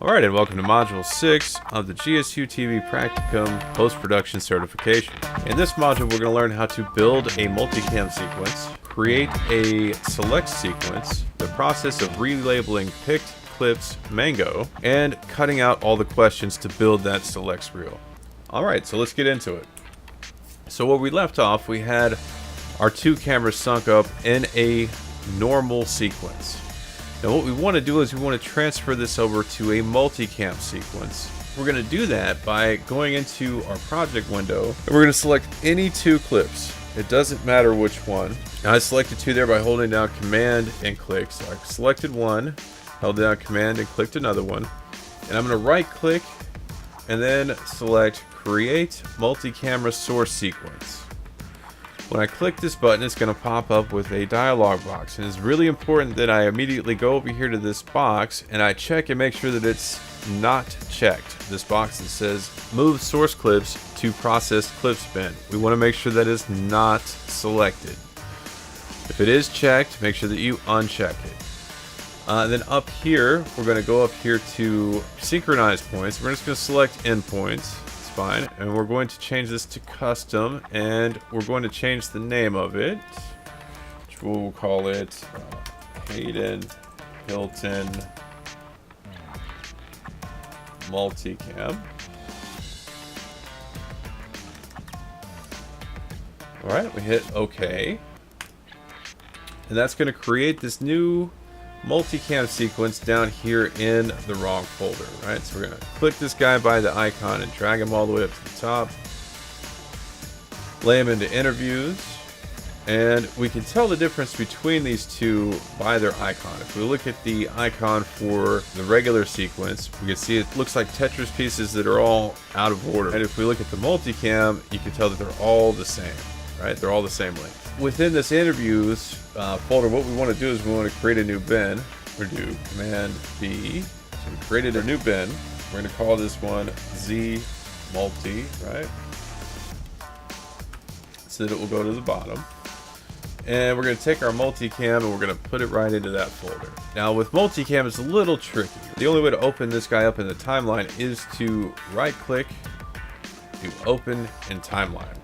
Alright, and welcome to Module 6 of the GSU TV Practicum Post-Production Certification. In this module, we're going to learn how to build a multicam sequence, create a select sequence, the process of relabeling picked clips mango, and cutting out all the questions to build that selects reel. Alright, so let's get into it. So where we left off, we had our two cameras sunk up in a normal sequence. Now what we want to do is we want to transfer this over to a multicam sequence. We're going to do that by going into our project window, and we're going to select any two clips. It doesn't matter which one. Now I selected two there by holding down Command and click. So I selected one, held down Command and clicked another one. And I'm going to right click and then select Create Multi-Camera Source Sequence. When I click this button, it's going to pop up with a dialog box, and it's really important that I immediately go over here to this box and I check and make sure that it's not checked. This box that says move source clips to processed clips bin. We want to make sure that is not selected. If it is checked, make sure that you uncheck it. Then up here, we're going to go up here to synchronize points. We're just going to select endpoints. Fine, and we're going to change this to custom, and we're going to change the name of it, which we'll call it Hayden Hilton Multicam. Alright, we hit OK, and that's going to create this new multicam sequence down here in the wrong folder, right? So we're going to click this guy by the icon and drag him all the way up to the top, lay him into interviews, and we can tell the difference between these two by their icon. If we look at the icon for the regular sequence, we can see it looks like Tetris pieces that are all out of order. And if we look at the multicam, you can tell that they're all the same, right? They're all the same length. Within this interviews folder, what we want to do is we want to create a new bin. We're going to do Command B. So we created a new bin. We're going to call this one Z Multi, right? So that it will go to the bottom. And we're going to take our multicam and we're going to put it right into that folder. Now with multicam, it's a little tricky. The only way to open this guy up in the timeline is to right click, do Open in Timeline.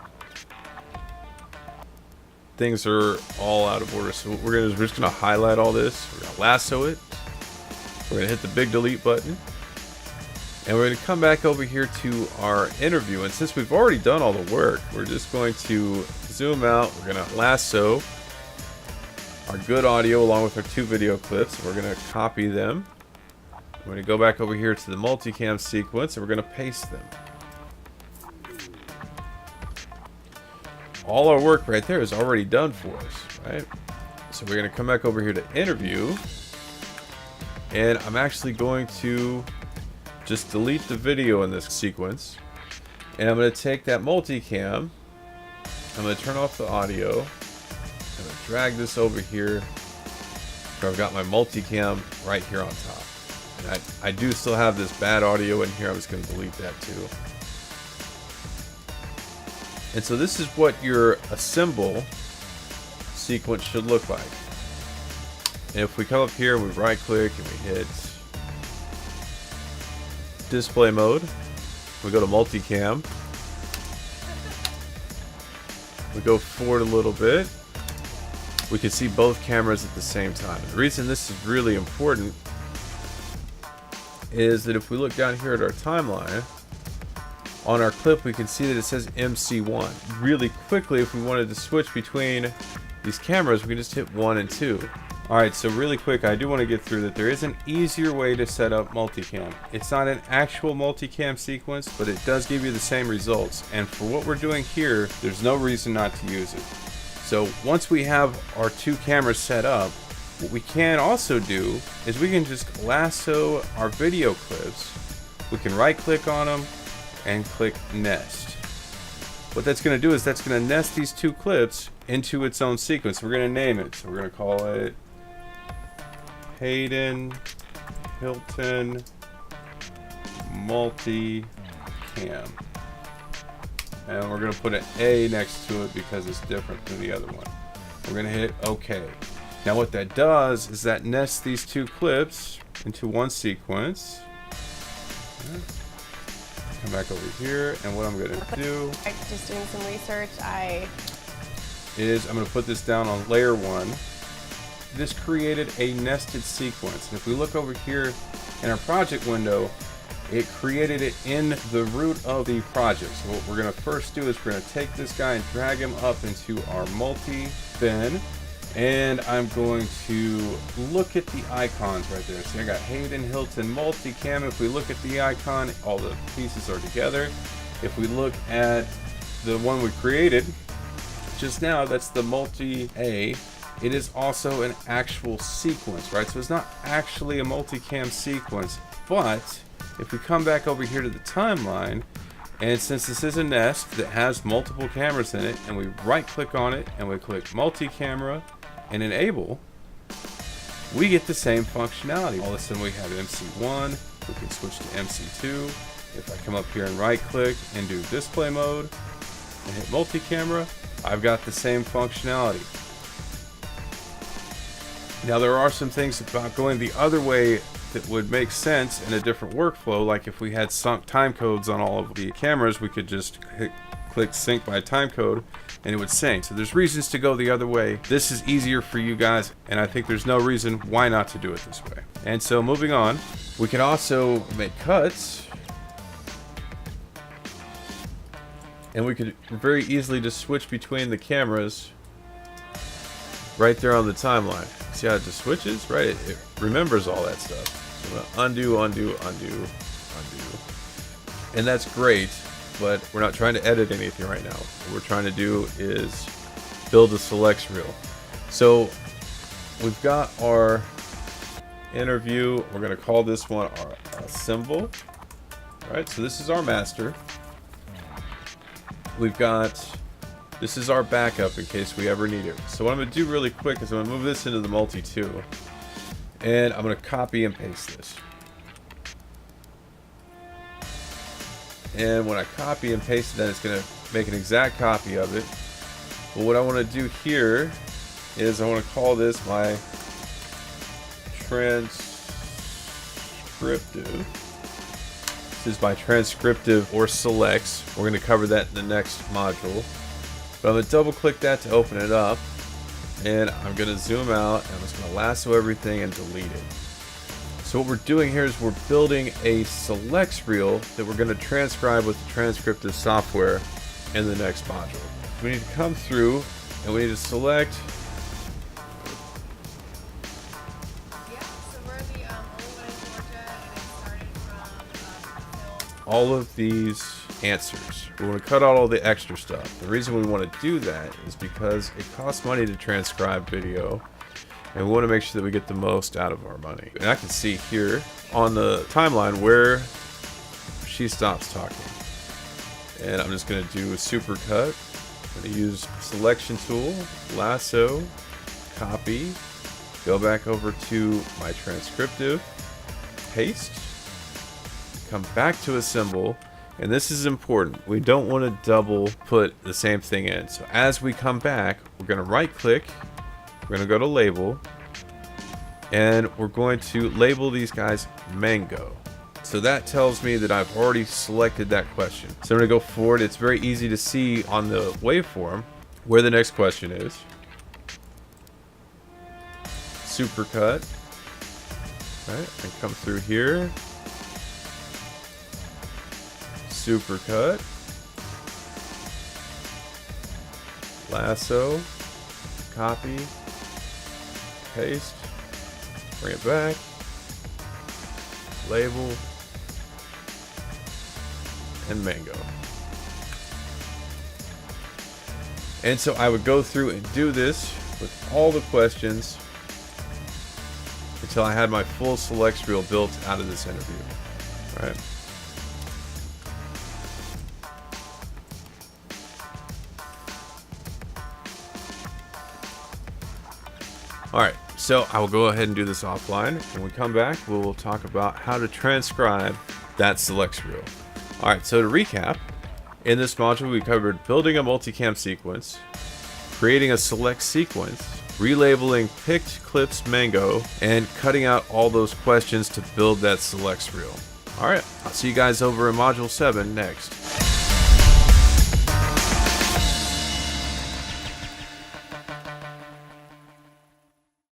Things are all out of order, so what we're just gonna highlight all this. We're gonna lasso it. We're gonna hit the big delete button, and we're gonna come back over here to our interview. And since we've already done all the work, we're just going to zoom out. We're gonna lasso our good audio along with our two video clips. We're gonna copy them. We're gonna go back over here to the multicam sequence, and we're gonna paste them. All our work right there is already done for us, right? So we're going to come back over here to interview, and I'm actually going to just delete the video in this sequence, and I'm going to take that multicam, I'm going to turn off the audio, I'm going to drag this over here where I've got my multicam right here on top. And I do still have this bad audio in here. I'm just going to delete that too. And so this is what your assemble sequence should look like. And if we come up here, we right click and we hit display mode, we go to multicam, we go forward a little bit, we can see both cameras at the same time. The reason this is really important is that if we look down here at our timeline, on our clip, we can see that it says MC1. Really quickly, if we wanted to switch between these cameras, we can just hit 1 and 2. Alright, so really quick, I do want to get through that there is an easier way to set up multicam. It's not an actual multicam sequence, but it does give you the same results. And for what we're doing here, there's no reason not to use it. So once we have our two cameras set up, what we can also do is we can just lasso our video clips. We can right click on them and click nest. What that's going to do is that's going to nest these two clips into its own sequence. We're going to name it. So we're going to call it Hayden Hilton Multicam. And we're going to put an A next to it because it's different than the other one. We're going to hit OK. Now what that does is that nests these two clips into one sequence. Come back over here, and what I'm going to do Just doing some research, is I'm going to put this down on layer 1. This created a nested sequence. And if we look over here in our project window, it created it in the root of the project. So what we're going to first do is we're going to take this guy and drag him up into our multi-bin. And I'm going to look at the icons right there. See, I got Hayden Hilton Multicam. If we look at the icon, all the pieces are together. If we look at the one we created just now, that's the multi-A. It is also an actual sequence, right? So it's not actually a multicam sequence, but if we come back over here to the timeline, and since this is a nest that has multiple cameras in it, and we right click on it and we click multi-camera and enable, we get the same functionality. All of a sudden we have MC1, we can switch to MC2. If I come up here and right click and do display mode and hit multi-camera, I've got the same functionality. Now there are some things about going the other way that would make sense in a different workflow. Like if we had sunk time codes on all of the cameras, we could just click sync by time code and it would sync. So there's reasons to go the other way. This is easier for you guys, and I think there's no reason why not to do it this way. And so moving on, we can also make cuts, and we could very easily just switch between the cameras right there on the timeline. See how it just switches, right? It remembers all that stuff. So I'm gonna undo. And that's great, but we're not trying to edit anything right now. What we're trying to do is build a selects reel. So we've got our interview. We're gonna call this one our symbol. All right, so this is our master. We've got, this is our backup in case we ever need it. So what I'm going to do really quick is I'm going to move this into the multi-2. And I'm going to copy and paste this. And when I copy and paste it, then it's going to make an exact copy of it. But what I want to do here is I want to call this my transcriptive. This is my transcriptive or selects. We're going to cover that in the next module. But I'm going to double click that to open it up. And I'm going to zoom out and I'm just going to lasso everything and delete it. So what we're doing here is we're building a selects reel that we're going to transcribe with the transcriptive software in the next module. We need to come through and we need to select. All of these answers. We want to cut out all the extra stuff. The reason we want to do that is because it costs money to transcribe video, and we want to make sure that we get the most out of our money. And I can see here on the timeline where she stops talking. And I'm just going to do a supercut. I'm going to use selection tool, lasso, copy, go back over to my transcriptive, paste, come back to a symbol, and this is important. We don't want to double put the same thing in. So as we come back, we're going to right click, we're going to go to label, and we're going to label these guys mango. So that tells me that I've already selected that question. So I'm going to go forward. It's very easy to see on the waveform where the next question is. Supercut. Right, and come through here. Supercut, lasso, copy, paste, bring it back, label, and mango. And so I would go through and do this with all the questions until I had my full selects reel built out of this interview. All right. Alright, so I will go ahead and do this offline. When we come back, we will talk about how to transcribe that selects reel. Alright, so to recap, in this module we covered building a multicam sequence, creating a select sequence, relabeling picked clips mango, and cutting out all those questions to build that selects reel. Alright, I'll see you guys over in Module 7 next.